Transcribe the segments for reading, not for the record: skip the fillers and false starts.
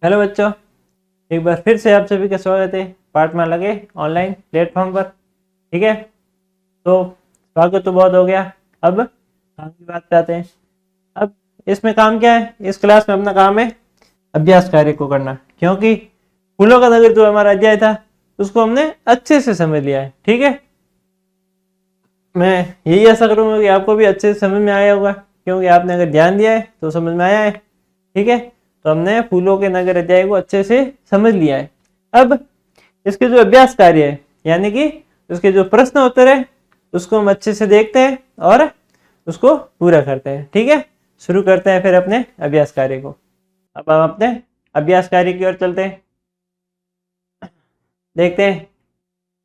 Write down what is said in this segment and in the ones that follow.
Hello बच्चों, एक बार फिर से आप सभी का स्वागत है पाठमाला के ऑनलाइन प्लेटफॉर्म पर। ठीक है, तो स्वागत तो बहुत हो गया। अब काम की बात पे आते हैं। अब इसमें काम क्या है? इस क्लास में अपना काम है अभ्यास कार्य को करना, क्योंकि फूलों का नगर जो हमारा अध्याय था उसको हमने अच्छे से समझ लिया है। ठीक है, मैं यही आशा करूंगा कि आपको भी अच्छे से समझ में आया होगा, क्योंकि आपने अगर ध्यान दिया है तो समझ में आया है। ठीक है, तो हमने फूलों के नगर अध्याय को अच्छे से समझ लिया है। अब इसके जो अभ्यास कार्य है, यानी कि उसके जो प्रश्न उत्तर है, उसको हम अच्छे से देखते हैं और उसको पूरा करते हैं। ठीक है, शुरू करते हैं फिर अपने अभ्यास कार्य को। अब हम अपने अभ्यास कार्य की ओर चलते हैं, देखते हैं।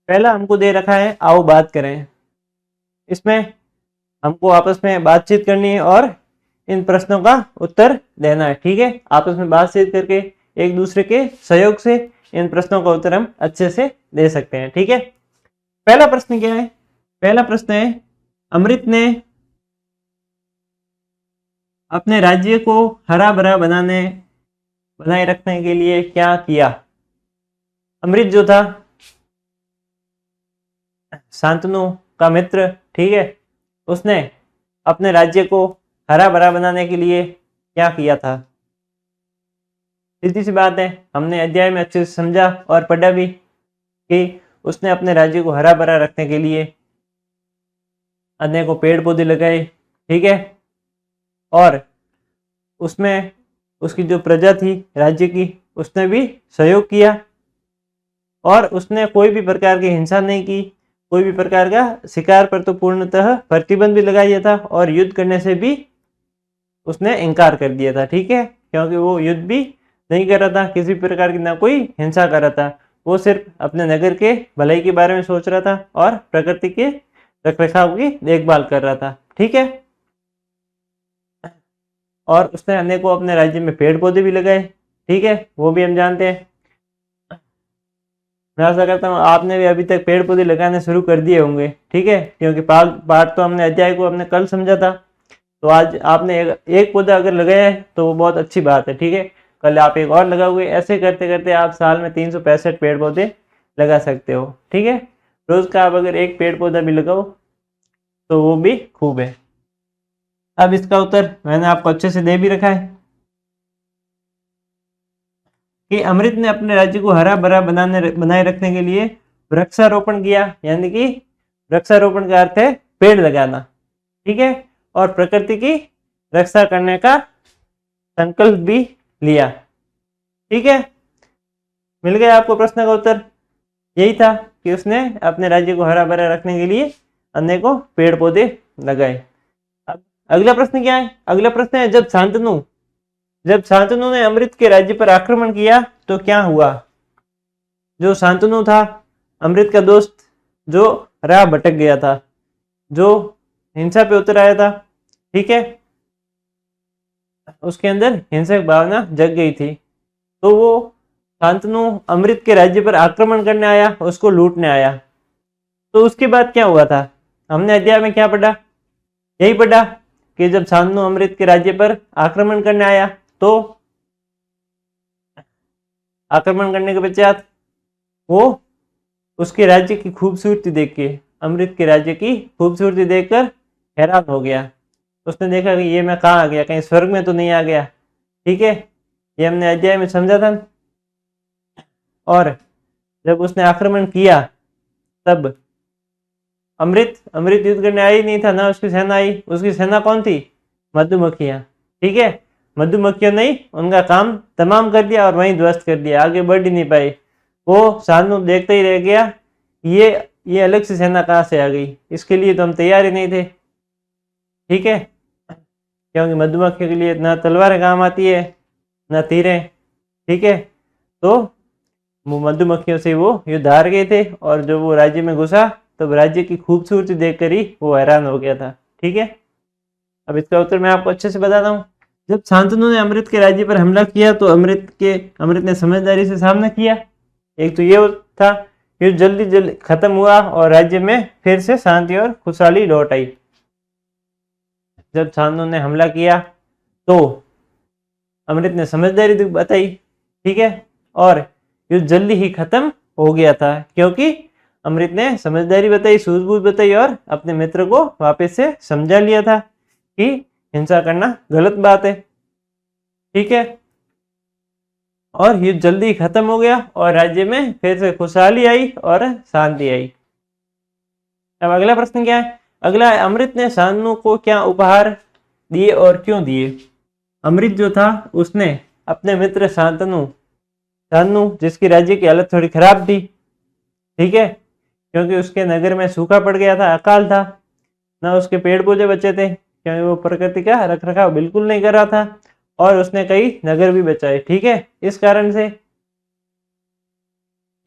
पहला हमको दे रखा है आओ बात करें। इसमें हमको आपस में बातचीत करनी है और इन प्रश्नों का उत्तर देना है। ठीक है, आपस में बातचीत करके एक दूसरे के सहयोग से इन प्रश्नों का उत्तर हम अच्छे से दे सकते हैं। ठीक है, पहला प्रश्न क्या है? पहला प्रश्न है, अमृत ने अपने राज्य को हरा भरा बनाए रखने के लिए क्या किया? अमृत जो था शांतनु का मित्र, ठीक है, उसने अपने राज्य को हरा भरा बनाने के लिए क्या किया था? सीधी सी बात है, हमने अध्याय में अच्छे से समझा और पढ़ा भी कि उसने अपने राज्य को हरा भरा रखने के लिए अनेकों पेड़ पौधे लगाए। ठीक है, और उसमें उसकी जो प्रजा थी राज्य की, उसने भी सहयोग किया और उसने कोई भी प्रकार की हिंसा नहीं की। कोई भी प्रकार का शिकार पर तो पूर्णतः प्रतिबंध भी लगा दिया था और युद्ध करने से भी उसने इनकार कर दिया था। ठीक है, क्योंकि वो युद्ध भी नहीं कर रहा था, किसी प्रकार की ना कोई हिंसा कर रहा था। वो सिर्फ अपने नगर के भलाई के बारे में सोच रहा था और प्रकृति के रखरखाव की देखभाल कर रहा था। ठीक है, और उसने अनेकों अपने राज्य में पेड़ पौधे भी लगाए। ठीक है, वो भी हम जानते हैं। मैं आशा करता हूँ आपने भी अभी तक पेड़ पौधे लगाने शुरू कर दिए होंगे। ठीक है, क्योंकि पाठ तो हमने अध्याय को हमने कल समझा था, तो आज आपने एक पौधा अगर लगाया है तो वो बहुत अच्छी बात है। ठीक है, कल आप एक और लगाओगे, ऐसे करते करते आप साल में 365 पेड़ पौधे लगा सकते हो। ठीक है, रोज का आप अगर एक पेड़ पौधा भी लगाओ तो वो भी खूब है। अब इसका उत्तर मैंने आपको अच्छे से दे भी रखा है कि अमृत ने अपने राज्य को हरा भरा बनाए रखने के लिए वृक्षारोपण किया, यानी कि वृक्षारोपण का अर्थ है पेड़ लगाना। ठीक है, और प्रकृति की रक्षा करने का संकल्प भी लिया। ठीक है, मिल गया आपको प्रश्न का उत्तर। यही था कि उसने अपने राज्य को हरा भरा रखने के लिए अनेकों पेड़ पौधे लगाए। अब अगला प्रश्न क्या है? अगला प्रश्न है, जब शांतनु ने अमृत के राज्य पर आक्रमण किया तो क्या हुआ? जो शांतनु था, अमृत का दोस्त, जो राह भटक गया था, जो हिंसा पे उतर आया था, ठीक है, उसके अंदर हिंसक भावना जग गई थी, तो वो शांतनु अमृत के राज्य पर आक्रमण करने आया, उसको लूटने आया। तो उसके बाद क्या हुआ था? हमने अध्याय में क्या पढ़ा? यही पढ़ा कि जब शांतनु अमृत के राज्य पर आक्रमण करने आया तो आक्रमण करने के पश्चात वो उसके राज्य की खूबसूरती देख के, अमृत के राज्य की खूबसूरती देखकर हैरान हो गया। उसने देखा कि ये मैं कहाँ आ गया, कहीं स्वर्ग में तो नहीं आ गया। ठीक है, ये हमने अध्याय में समझा था। और जब उसने आक्रमण किया तब अमृत युद्ध करने आई नहीं था, ना उसकी सेना आई। उसकी सेना कौन थी? मधुमक्खियां। ठीक है, मधुमक्खियों ने उनका काम तमाम कर दिया और वहीं ध्वस्त कर दिया, आगे बढ़ ही नहीं पाई। वो शांतनु देखते ही रह गया, ये अलग से सेना कहाँ से आ गई, इसके लिए तो हम तैयार ही नहीं थे। ठीक है, क्योंकि मधुमक्खियों के लिए ना तलवारें काम आती है ना तीरें। ठीक है, तो वो मधुमक्खियों से वो युद्ध हार गए थे और जब वो राज्य में घुसा तब राज्य की खूबसूरती देखकर ही वो हैरान हो गया था। ठीक है, अब इसका उत्तर मैं आपको अच्छे से बताता हूँ। जब शांतनु ने अमृत के राज्य पर हमला किया तो अमृत ने समझदारी से सामना किया। एक तो ये था, युद्ध जल्दी खत्म हुआ और राज्य में फिर से शांति और खुशहाली लौट आई। जब शांतनु ने हमला किया तो अमृत ने समझदारी बताई ठीक है। और युद्ध जल्दी ही खत्म हो गया था क्योंकि अमृत ने समझदारी बताई, सूझबूझ बताई और अपने मित्र को वापस से समझा लिया था कि हिंसा करना गलत बात है। ठीक है। और युद्ध जल्दी खत्म हो गया और राज्य में फिर से खुशहाली आई और शांति आई। अब अगला प्रश्न क्या है? अगला है, अमृत ने शांतनु को क्या उपहार दिए और क्यों दिए? अमृत जो था उसने अपने मित्र शांतनु शांतनु जिसकी राज्य की हालत थोड़ी खराब थी, ठीक है, क्योंकि उसके नगर में सूखा पड़ गया था, अकाल था, ना उसके पेड़ पौधे बचे थे क्योंकि वो प्रकृति का रख रखाव बिल्कुल नहीं कर रहा था, और उसने कई नगर भी बचाए। ठीक है। इस कारण से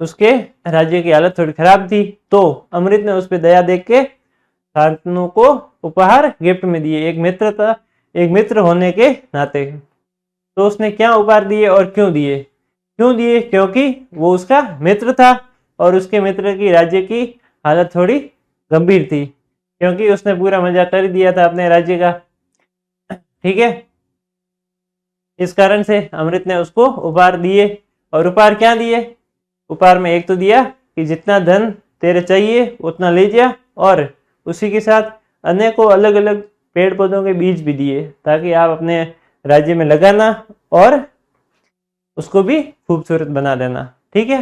उसके राज्य की हालत थोड़ी खराब थी, तो अमृत ने उस पर दया देख के शांतनु को उपहार गिफ्ट में दिए, एक मित्र होने के नाते। तो उसने क्या उपहार दिए और क्यों दिए? क्योंकि वो उसका मित्र था और उसके मित्र की राज्य की हालत थोड़ी गंभीर थी क्योंकि उसने पूरा मजा कर दिया था अपने राज्य का। ठीक है। इस कारण से अमृत ने उसको उपहार दिए। और उपहार क्या दिए? उपहार में एक तो दिया कि जितना धन तेरे चाहिए उतना ले जा, और उसी के साथ अनेकों अलग अलग पेड़ पौधों के बीज भी दिए ताकि आप अपने राज्य में लगाना और उसको भी खूबसूरत बना देना। ठीक है।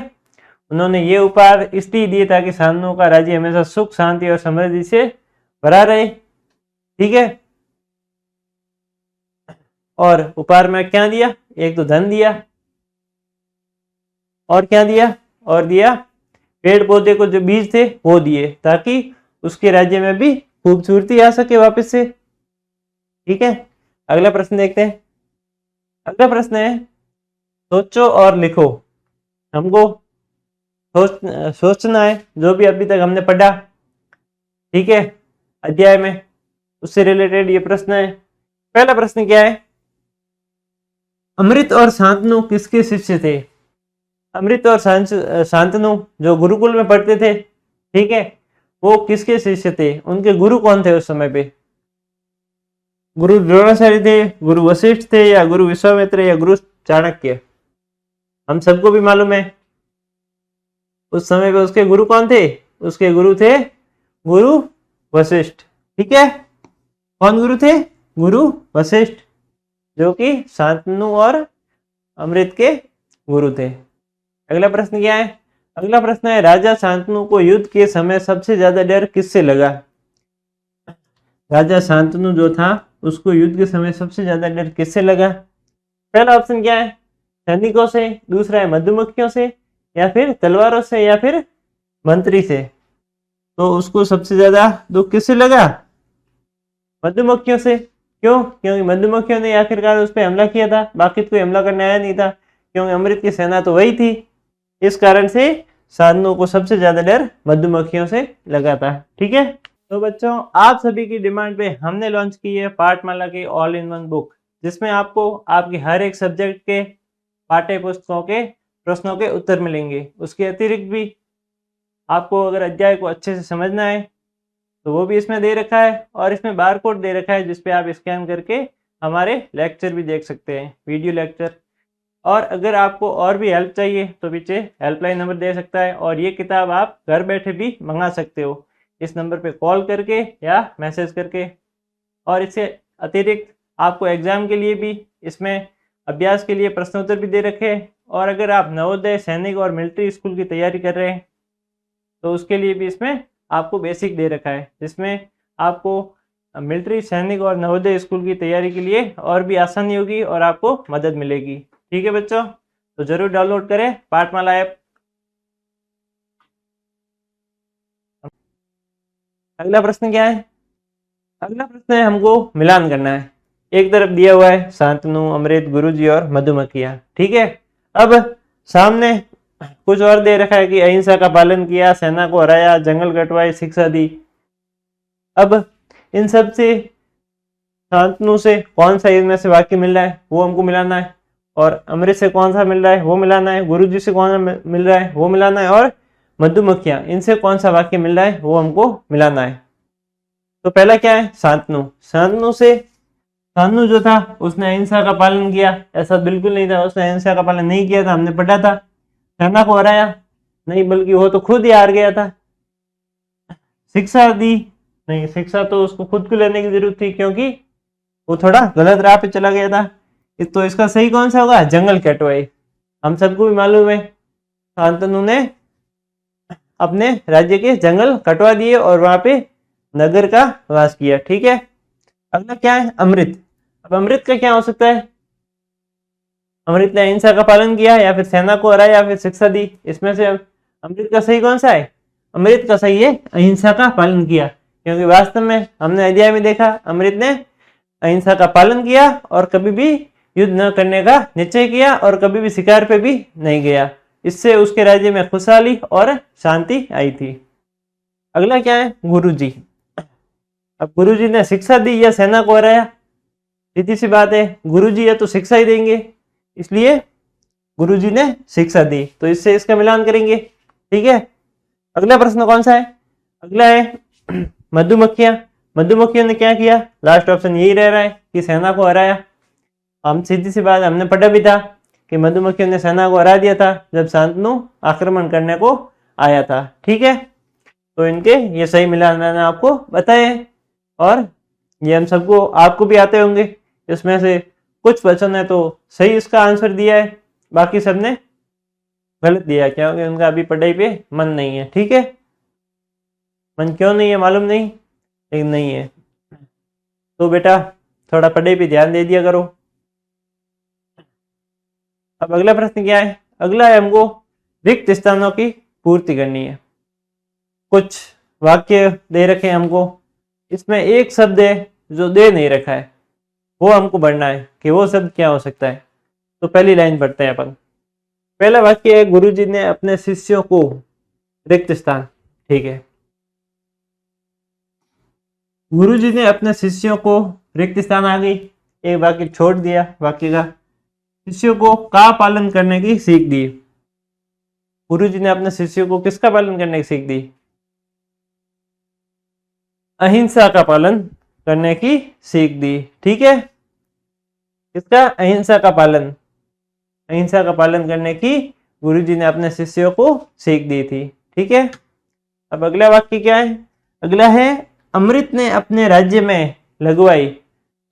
उन्होंने ये उपहार इसलिए दिए ताकि शांतनु का राज्य हमेशा सुख शांति और समृद्धि से भरा रहे। ठीक है। और उपहार में क्या दिया? एक तो धन दिया, और क्या दिया? और दिया पेड़ पौधे को जो बीज थे वो दिए ताकि उसके राज्य में भी खूबसूरती आ सके वापस से। ठीक है। अगला प्रश्न देखते हैं। अगला प्रश्न है, सोचो और लिखो। हमको सोचना है जो भी अभी तक हमने पढ़ा, ठीक है, अध्याय में, उससे रिलेटेड ये प्रश्न है। पहला प्रश्न क्या है? अमृत और शांतनु किसके शिष्य थे? अमृत और शांतनु जो गुरुकुल में पढ़ते थे, ठीक है, वो किसके शिष्य थे? उनके गुरु कौन थे उस समय पे? गुरु द्रोणाचार्य थे, गुरु वशिष्ठ थे, या गुरु विश्वामित्र, या गुरु चाणक्य? हम सबको भी मालूम है उस समय पे उसके गुरु कौन थे? उसके गुरु थे गुरु वशिष्ठ। ठीक है। कौन गुरु थे? गुरु वशिष्ठ, जो कि शांतनु और अमृत के गुरु थे। अगला प्रश्न क्या है? अगला प्रश्न है, राजा शांतनु को युद्ध के समय सबसे ज्यादा डर किससे लगा? राजा शांतनु जो था उसको युद्ध के समय सबसे ज्यादा डर किससे लगा? पहला ऑप्शन क्या है? सैनिकों से, दूसरा है मधुमक्खियों से, या फिर तलवारों से, या फिर मंत्री से। तो उसको सबसे ज्यादा दुख किससे लगा? मधुमक्खियों से। क्यों? क्योंकि मधुमक्खियों ने आखिरकार उस पर हमला किया था, बाकी कोई हमला करने आया नहीं था क्योंकि अमृत की सेना तो वही थी। इस कारण से शांतनु को सबसे ज्यादा डर मधुमक्खियों से लगा था। ठीक है। तो बच्चों, आप सभी की डिमांड पे हमने लॉन्च की है पाठमाला की ऑल इन वन बुक, जिसमें आपको आपके हर एक सब्जेक्ट के पाठ्य पुस्तकों के प्रश्नों के उत्तर मिलेंगे। उसके अतिरिक्त भी आपको अगर अध्याय को अच्छे से समझना है तो वो भी इसमें दे रखा है, और इसमें बार कोड दे रखा है जिसपे आप स्कैन करके हमारे लेक्चर भी देख सकते हैं, वीडियो लेक्चर। और अगर आपको और भी हेल्प चाहिए तो पीछे हेल्पलाइन नंबर दे सकता है, और ये किताब आप घर बैठे भी मंगा सकते हो इस नंबर पे कॉल करके या मैसेज करके। और इससे अतिरिक्त आपको एग्जाम के लिए भी इसमें अभ्यास के लिए प्रश्नोत्तर भी दे रखे हैं, और अगर आप नवोदय, सैनिक और मिलिट्री स्कूल की तैयारी कर रहे हैं तो उसके लिए भी इसमें आपको बेसिक दे रखा है, जिसमें आपको मिलिट्री, सैनिक और नवोदय स्कूल की तैयारी के लिए और भी आसानी होगी और आपको मदद मिलेगी। ठीक है बच्चों, तो जरूर डाउनलोड करें पाठमाला ऐप। अगला प्रश्न क्या है? अगला प्रश्न है, हमको मिलान करना है। एक तरफ दिया हुआ है शांतनु, अमृत, गुरुजी और मधुमक्खियां। ठीक है। अब सामने कुछ और दे रखा है कि अहिंसा का पालन किया, सेना को हराया, जंगल कटवाए, शिक्षा दी। अब इन सब से शांतनु से कौन सा इनमें से वाक्य मिल रहा है वो हमको मिलाना है, और अमृत से कौन सा मिल रहा है वो मिलाना है, गुरुजी से कौन सा मिल रहा है वो मिलाना है, और मधुमक्खियां, इनसे कौन सा वाक्य मिल रहा है वो हमको मिलाना है। तो पहला क्या है? शांतनु। शांतनु से शांतनु जो था उसने अहिंसा का पालन किया, ऐसा बिल्कुल नहीं था, उसने अहिंसा का पालन नहीं किया था, हमने पढ़ा था। सेना को हराया नहीं, बल्कि वो तो खुद ही हार गया था। शिक्षा दी नहीं, शिक्षा तो उसको खुद को लेने की जरूरत थी, क्योंकि वो थोड़ा गलत राह पे चला गया था। तो इसका सही कौन सा होगा? जंगल कटवाई। हम सबको भी मालूम है शांतनु ने अपने राज्य के जंगल कटवा दिए और वहां पे नगर का वास किया। ठीक है, अगला क्या है? अमृत। अब अमृत का क्या हो सकता है? अमृत ने अहिंसा का पालन किया, या फिर सेना को हराया, या फिर शिक्षा दी। इसमें से अमृत का सही कौन सा है? अमृत का सही है अहिंसा का पालन किया, क्योंकि वास्तव में हमने अध्याय में देखा अमृत ने अहिंसा का पालन किया और कभी भी युद्ध न करने का निश्चय किया और कभी भी शिकार पे भी नहीं गया। इससे उसके राज्य में खुशहाली और शांति आई थी। अगला क्या है? गुरुजी। अब गुरुजी ने शिक्षा दी या सेना को हराया? सीधी सी बात है, गुरुजी है तो शिक्षा ही देंगे, इसलिए गुरुजी ने शिक्षा दी, तो इससे इसका मिलान करेंगे। ठीक है, अगला प्रश्न कौन सा है? अगला है मधुमक्खियां। मधुमक्खियों ने क्या किया? लास्ट ऑप्शन यही रह रहा है कि सेना को हराया। हम सीधी सी बात हमने पढ़ा भी था कि मधुमक्खियों ने सेना को हरा दिया था जब शांतनु आक्रमण करने को आया था। ठीक है, तो इनके ये सही मिलान मैंने आपको बताए, और ये हम सबको आपको भी आते होंगे। इसमें से कुछ बच्चों ने तो सही इसका आंसर दिया है, बाकी सबने गलत दिया, क्योंकि उनका अभी पढ़ाई पे मन नहीं है। ठीक है, मन क्यों नहीं है मालूम नहीं, लेकिन नहीं है तो बेटा थोड़ा पढ़ाई पे ध्यान दे दिया करो। अब अगला प्रश्न क्या है? अगला है हमको रिक्त स्थानों की पूर्ति करनी है। कुछ वाक्य दे रखे हैं हमको, इसमें एक शब्द है जो दे नहीं रखा है, वो हमको पढ़ना है कि वो शब्द क्या हो सकता है। तो पहली लाइन पढ़ते हैं अपन। पहला वाक्य है गुरुजी ने अपने शिष्यों को रिक्त स्थान। ठीक है, गुरुजी ने अपने शिष्यों को रिक्त स्थान आ गई, एक वाक्य छोड़ दिया वाक्य का। शिष्यों को का पालन करने की सीख दी। गुरुजी ने अपने शिष्यों को किसका पालन करने की सीख दी? अहिंसा का पालन करने की सीख दी। ठीक है, किसका? अहिंसा का पालन। अहिंसा का पालन करने की गुरुजी ने अपने शिष्यों को सीख दी थी। ठीक है, अब अगला वाक्य क्या है? अगला है अमृत ने अपने राज्य में लगवाई।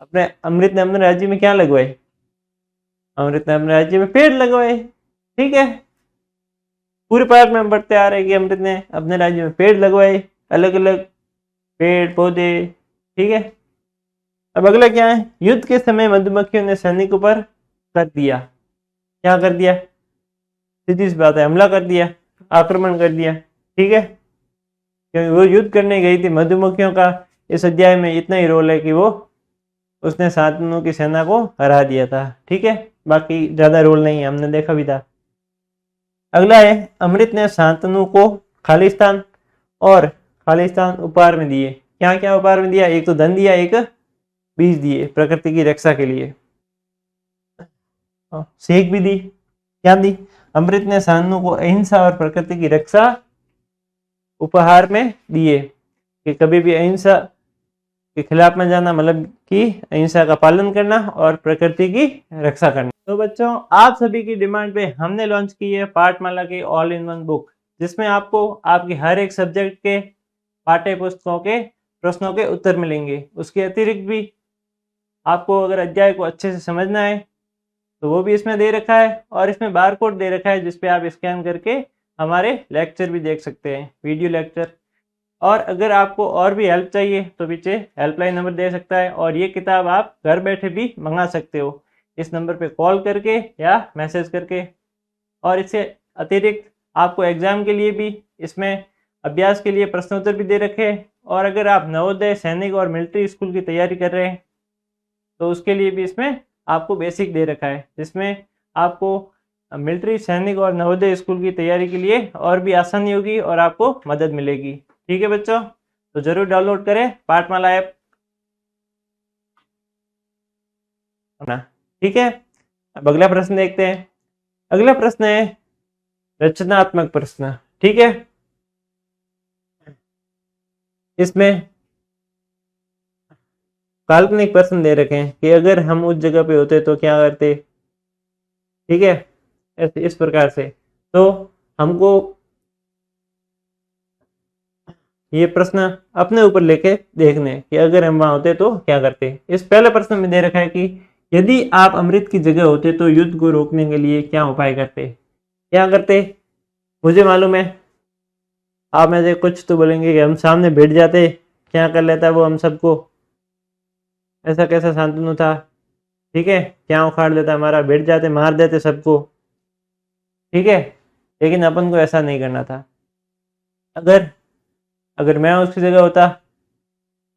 अमृत ने अपने राज्य में क्या लगवाई? अमृत ने अपने राज्य में पेड़ लगवाए। ठीक है, पूरे पाठ में हम पढ़ते आ रहे हैं कि अमृत ने अपने राज्य में पेड़ लगवाए, अलग अलग पेड़ पौधे। ठीक है, अब अगला क्या है? युद्ध के समय मधुमक्खियों ने सैनिकों पर कर दिया। क्या कर दिया? सीधी सी बात है, हमला कर दिया, आक्रमण कर दिया। ठीक है, क्योंकि वो युद्ध करने गई थी। मधुमक्खियों का इस अध्याय में इतना ही रोल है कि वो उसने शांतनु की सेना को हरा दिया था। ठीक है, बाकी ज्यादा रोल नहीं है, हमने देखा भी था। अगला है अमृत ने शांतनु को खालिस्तान और खालिस्तान उपहार में दिए। क्या क्या उपहार में दिया? एक तो धन दिया, एक बीज दिए प्रकृति की रक्षा के लिए, सीख भी दी। क्या दी? अमृत ने शांतनु को अहिंसा और प्रकृति की रक्षा उपहार में दिए, कि कभी भी अहिंसा के खिलाफ में जाना, मतलब कि अहिंसा का पालन करना और प्रकृति की रक्षा करना। तो बच्चों, आप सभी की डिमांड पे हमने लॉन्च की है पाठमाला की ऑल इन वन बुक, जिसमें आपको आपके हर एक सब्जेक्ट के पाठ्य पुस्तकों के प्रश्नों के उत्तर मिलेंगे। उसके अतिरिक्त भी आपको अगर अध्याय को अच्छे से समझना है तो वो भी इसमें दे रखा है, और इसमें बार कोड दे रखा है जिसपे आप स्कैन करके हमारे लेक्चर भी देख सकते हैं, वीडियो लेक्चर। और अगर आपको और भी हेल्प चाहिए तो पीछे हेल्पलाइन नंबर दे सकता है, और ये किताब आप घर बैठे भी मंगा सकते हो इस नंबर पे कॉल करके या मैसेज करके। और इससे अतिरिक्त आपको एग्जाम के लिए भी इसमें अभ्यास के लिए प्रश्नोत्तर भी दे रखे हैं, और अगर आप नवोदय, सैनिक और मिलिट्री स्कूल की तैयारी कर रहे हैं तो उसके लिए भी इसमें आपको बेसिक दे रखा है, जिसमें आपको मिलिट्री, सैनिक और नवोदय स्कूल की तैयारी के लिए और भी आसानी होगी और आपको मदद मिलेगी। ठीक है बच्चों, तो जरूर डाउनलोड करें पाठमाला ऐप। ठीक है, अब अगला प्रश्न देखते हैं। अगला प्रश्न है रचनात्मक प्रश्न। ठीक है, इसमें काल्पनिक प्रश्न दे रखे हैं कि अगर हम उस जगह पे होते तो क्या करते। ठीक है, ऐसे इस प्रकार से तो हमको ये प्रश्न अपने ऊपर लेके देखने कि अगर हम वहां होते तो क्या करते। इस पहले प्रश्न में दे रखा है कि यदि आप अमृत की जगह होते तो युद्ध को रोकने के लिए क्या उपाय करते। क्या करते मुझे मालूम है, आप में से कुछ तो बोलेंगे कि हम सामने बैठ जाते, क्या कर लेता वो हम सबको, ऐसा कैसा शांतनु था, ठीक है, क्या उखाड़ देता हमारा, बैठ जाते मार देते सबको, ठीक है। लेकिन अपन को ऐसा नहीं करना था। अगर अगर मैं उसकी जगह होता,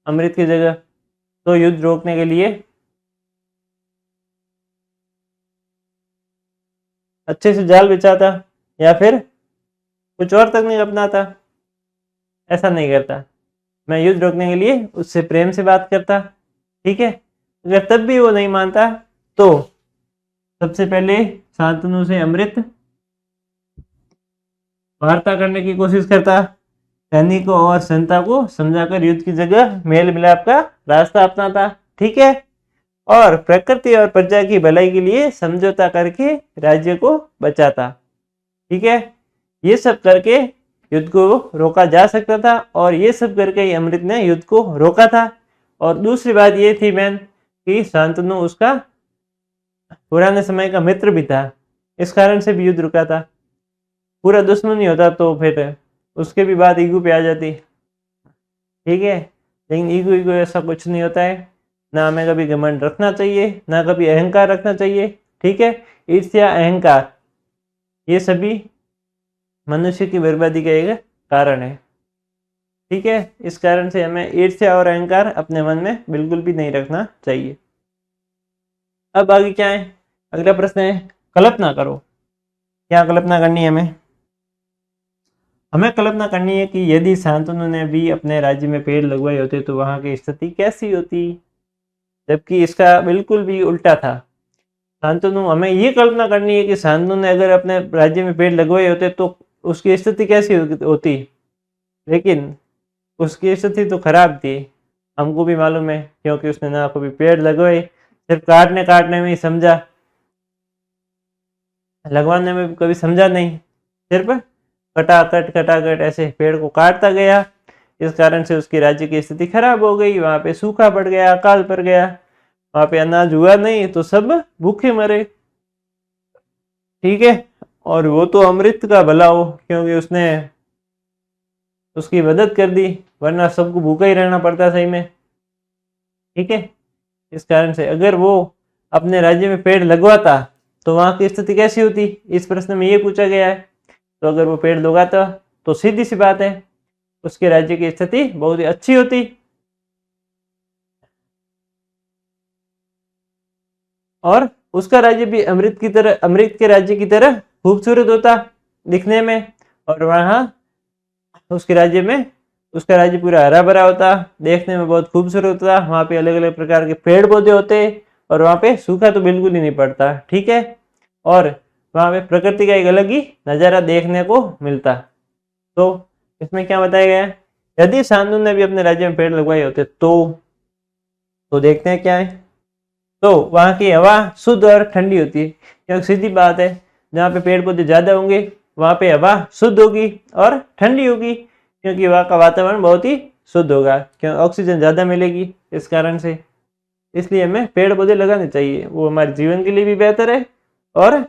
अमृत की जगह, तो युद्ध रोकने के लिए अच्छे से जाल बिछाता या फिर कुछ और तकनीक अपनाता। ऐसा नहीं करता, मैं युद्ध रोकने के लिए उससे प्रेम से बात करता, ठीक है। अगर तब भी वो नहीं मानता तो सबसे पहले शांतनु से अमृत वार्ता करने की कोशिश करता, सैनिकों और जनता को समझाकर युद्ध की जगह मेल मिलाप का रास्ता अपनाता, ठीक है। और प्रकृति और प्रजा की भलाई के लिए समझौता करके राज्य को बचाता, ठीक है। ये सब करके युद्ध को रोका जा सकता था और ये सब करके ही अमृत ने युद्ध को रोका था। और दूसरी बात ये थी मैन कि शांतनु उसका पुराने समय का मित्र भी था, इस कारण से भी युद्ध रुका था। पूरा दुश्मन ही होता तो फिर उसके भी बात ईगो पे आ जाती, ठीक है। लेकिन ईगो ईगो ऐसा कुछ नहीं होता है, ना हमें कभी घमंड रखना चाहिए ना कभी अहंकार रखना चाहिए, ठीक है। ईर्ष्या अहंकार ये सभी मनुष्य की बर्बादी का एक कारण है, ठीक है। इस कारण से हमें ईर्ष्या और अहंकार अपने मन में बिल्कुल भी नहीं रखना चाहिए। अब आगे क्या है, अगला प्रश्न है कल्पना करो। क्या कल्पना करनी है हमें कल्पना करनी है कि यदि शांतनु ने भी अपने राज्य में पेड़ लगवाए होते तो वहां की स्थिति कैसी होती। जबकि इसका बिल्कुल भी उल्टा था। शांतनु, हमें ये कल्पना करनी है कि शांतनु ने अगर अपने राज्य में पेड़ लगवाए होते तो उसकी स्थिति कैसी होती। लेकिन उसकी स्थिति तो खराब थी, हमको भी मालूम है, क्योंकि उसने ना कभी पेड़ लगवाए, सिर्फ काटने काटने में ही समझा, लगवाने में कभी समझा नहीं, सिर्फ कटाकट ऐसे पेड़ को काटता गया। इस कारण से उसकी राज्य की स्थिति खराब हो गई, वहां पे सूखा पड़ गया, अकाल पड़ गया, वहां पे अनाज हुआ नहीं तो सब भूखे मरे, ठीक है। और वो तो अमृत का भला हो क्योंकि उसने उसकी मदद कर दी, वरना सबको भूखा ही रहना पड़ता सही में, ठीक है। इस कारण से अगर वो अपने राज्य में पेड़ लगवाता तो वहां की स्थिति कैसी होती, इस प्रश्न में ये पूछा गया है। तो अगर वो पेड़ लगाता तो सीधी सी बात है उसके राज्य की स्थिति बहुत ही अच्छी होती। और उसका राज्य भी अमृत के राज्य की तरह खूबसूरत होता दिखने में। और वहां उसके राज्य में उसका राज्य पूरा हरा भरा होता, देखने में बहुत खूबसूरत होता, वहां पे अलग अलग प्रकार के पेड़ पौधे होते और वहां पे सूखा तो बिल्कुल ही नहीं पड़ता, ठीक है। और वहां पे प्रकृति का एक अलग ही नजारा देखने को मिलता। तो इसमें क्या बताया गया है, यदि शांतनु ने भी अपने राज्य में पेड़ लगवाए होते तो देखते हैं क्या है। तो वहां की हवा शुद्ध और ठंडी होती है, क्योंकि सीधी बात है जहाँ पे पेड़ पौधे ज्यादा होंगे वहां पे हवा शुद्ध होगी और ठंडी होगी, क्योंकि वहां का वातावरण बहुत ही शुद्ध होगा, क्योंकि ऑक्सीजन ज्यादा मिलेगी इस कारण से। इसलिए हमें पेड़ पौधे लगाने चाहिए, वो हमारे जीवन के लिए भी बेहतर है और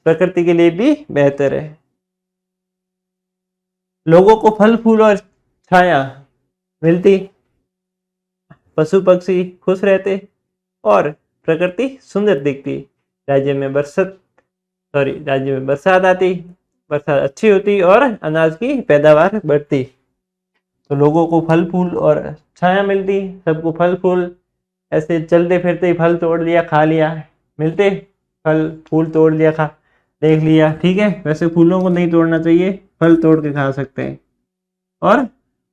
प्रकृति के लिए भी बेहतर है। लोगों को फल फूल और छाया मिलती, पशु पक्षी खुश रहते और प्रकृति सुंदर दिखती। राज्य में बरसात आती, बरसात अच्छी होती और अनाज की पैदावार बढ़ती। तो लोगों को फल फूल और छाया मिलती, सबको फल फूल, ऐसे चलते फिरते ही फल तोड़ लिया खा लिया, मिलते फल फूल तोड़ लिया खा देख लिया, ठीक है। वैसे फूलों को नहीं तोड़ना चाहिए, फल तोड़ के खा सकते हैं। और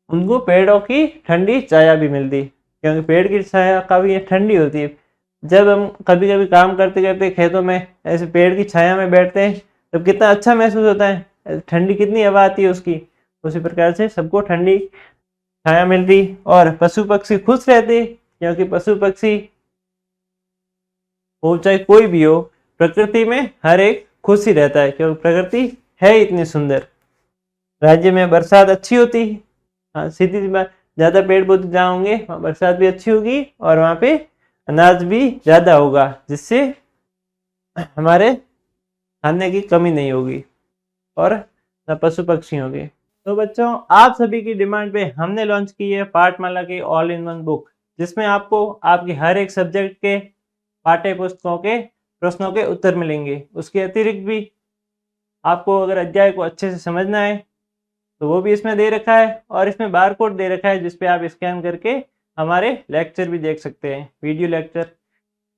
उनको पेड़ों की ठंडी छाया भी मिलती, क्योंकि पेड़ की छाया काफी ठंडी होती है। जब हम कभी कभी काम करते करते खेतों में ऐसे पेड़ की छाया में बैठते हैं तब कितना अच्छा महसूस होता है, ठंडी कितनी हवा आती है उसकी। उसी प्रकार से सबको ठंडी छाया मिलती और पशु पक्षी खुश रहते, क्योंकि पशु पक्षी हो चाहे कोई भी हो, प्रकृति में हर एक खुश ही रहता है, क्योंकि प्रकृति है इतनी सुंदर। राज्य में बरसात अच्छी होती है, हाँ सीधी सी बात, ज़्यादा पेड़ पौधे जहाँ होंगे वहाँ बरसात भी अच्छी होगी और वहाँ पे अनाज भी ज़्यादा होगा, जिससे हमारे खाने की कमी नहीं होगी और न पशु पक्षी होंगे। तो बच्चों, आप सभी की डिमांड पे हमने लॉन्च की है पाठमाला की ऑल इन वन बुक, जिसमें आपको आपके हर एक सब्जेक्ट के पाठ्य पुस्तकों के प्रश्नों के उत्तर मिलेंगे। उसके अतिरिक्त भी आपको अगर अध्याय को अच्छे से समझना है तो वो भी इसमें दे रखा है, और इसमें बार कोड दे रखा है जिसपे आप स्कैन करके हमारे लेक्चर भी देख सकते हैं, वीडियो लेक्चर।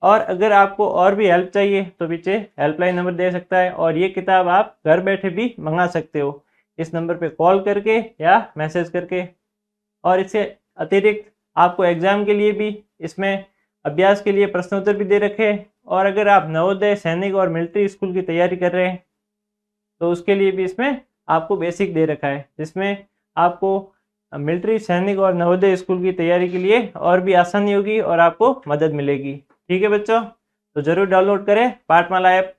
और अगर आपको और भी हेल्प चाहिए तो पीछे हेल्पलाइन नंबर दे सकता है, और ये किताब आप घर बैठे भी मंगा सकते हो इस नंबर पे कॉल करके या मैसेज करके। और इससे अतिरिक्त आपको एग्ज़ाम के लिए भी इसमें अभ्यास के लिए प्रश्नोत्तर भी दे रखे हैं, और अगर आप नवोदय, सैनिक और मिलिट्री स्कूल की तैयारी कर रहे हैं तो उसके लिए भी इसमें आपको बेसिक दे रखा है, जिसमें आपको मिलिट्री, सैनिक और नवोदय स्कूल की तैयारी के लिए और भी आसानी होगी और आपको मदद मिलेगी। ठीक है बच्चों, तो ज़रूर डाउनलोड करें पाठमाला ऐप।